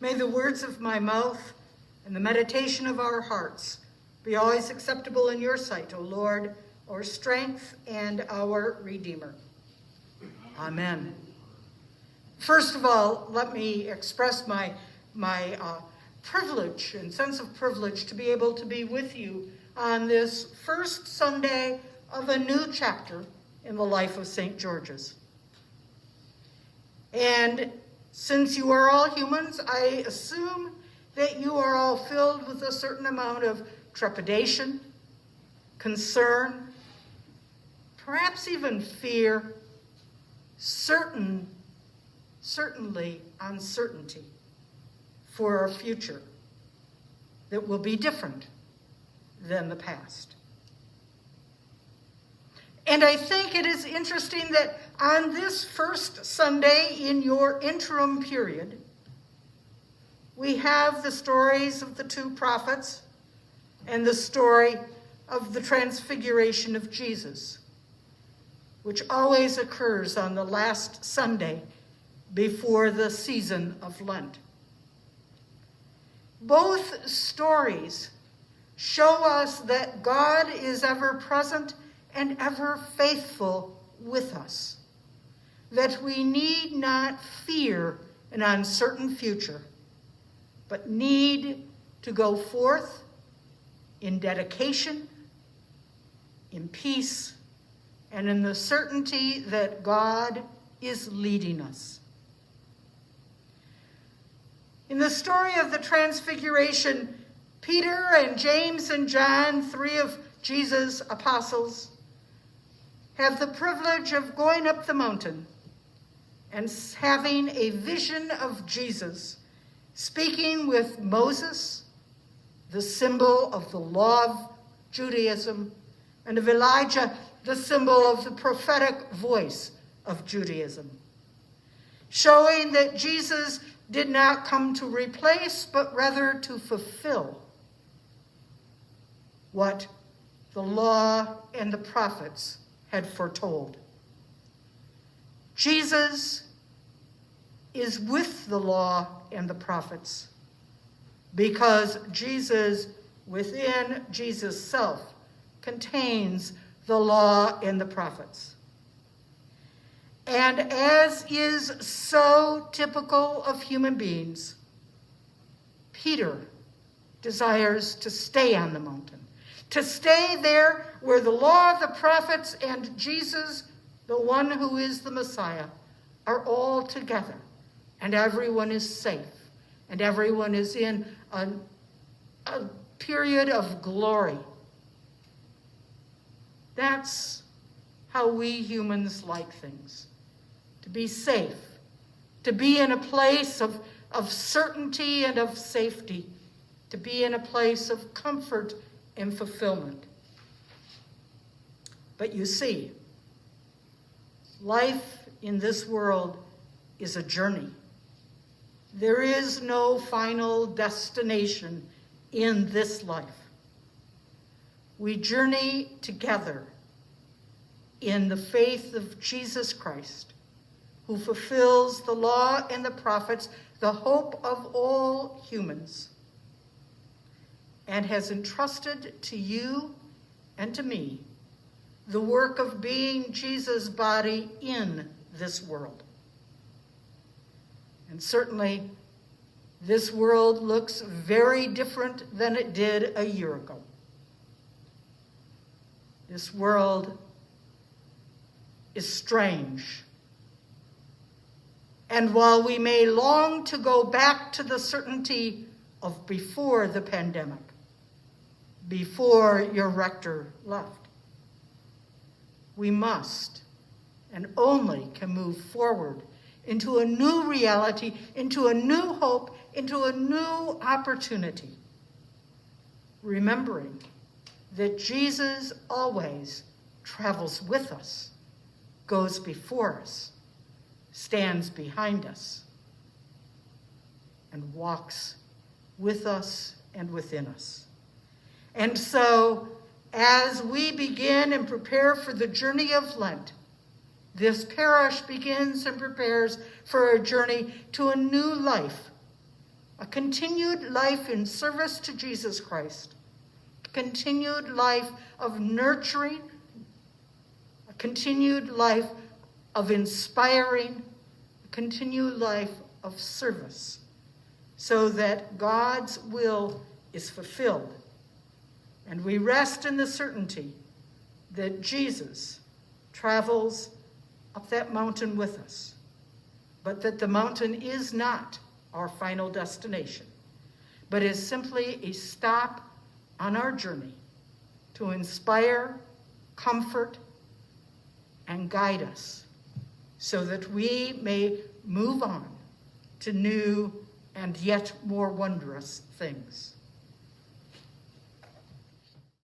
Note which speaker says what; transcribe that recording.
Speaker 1: May the words of my mouth and the meditation of our hearts be always acceptable in your sight, O Lord, our strength and our Redeemer. Amen. First of all, let me express my privilege and sense of privilege to be able to be with you on this first Sunday of a new chapter in the life of St. George's. And since you are all humans, I assume that you are all filled with a certain amount of trepidation, concern, perhaps even fear, certainly uncertainty for our future that will be different than the past. And I think it is interesting that on this first Sunday in your interim period, we have the stories of the two prophets and the story of the transfiguration of Jesus, which always occurs on the last Sunday before the season of Lent. Both stories show us that God is ever present and ever faithful with us, that we need not fear an uncertain future, but need to go forth in dedication, in peace, and in the certainty that God is leading us. In the story of the Transfiguration, Peter and James and John, three of Jesus' apostles, have the privilege of going up the mountain and having a vision of Jesus, speaking with Moses, the symbol of the law of Judaism, and of Elijah, the symbol of the prophetic voice of Judaism, showing that Jesus did not come to replace, but rather to fulfill what the law and the prophets had foretold. Jesus is with the law and the prophets because Jesus, within Jesus' self, contains the law and the prophets. And as is so typical of human beings, Peter desires to stay on the mountain, to stay there where the law, the prophets, and Jesus, the one who is the Messiah, are all together, and everyone is safe, and everyone is in a period of glory. That's how we humans like things. To be safe, to be in a place of certainty and of safety, to be in a place of comfort and fulfillment. But you see, life in this world is a journey. There is no final destination in this life. We journey together in the faith of Jesus Christ, who fulfills the law and the prophets, the hope of all humans, and has entrusted to you and to me the work of being Jesus' body in this world. And certainly, this world looks very different than it did a year ago. This world is strange. And while we may long to go back to the certainty of before the pandemic, before your rector left, we must and only can move forward into a new reality, into a new hope, into a new opportunity, remembering that Jesus always travels with us, goes before us, stands behind us, and walks with us and within us. And so, as we begin and prepare for the journey of Lent, this parish begins and prepares for a journey to a new life a continued life in service to Jesus Christ, a continued life of nurturing, a continued life of inspiring, a continued life of service, so that God's will is fulfilled. And we rest in the certainty that Jesus travels up that mountain with us, but that the mountain is not our final destination, but is simply a stop on our journey to inspire, comfort, and guide us so that we may move on to new and yet more wondrous things.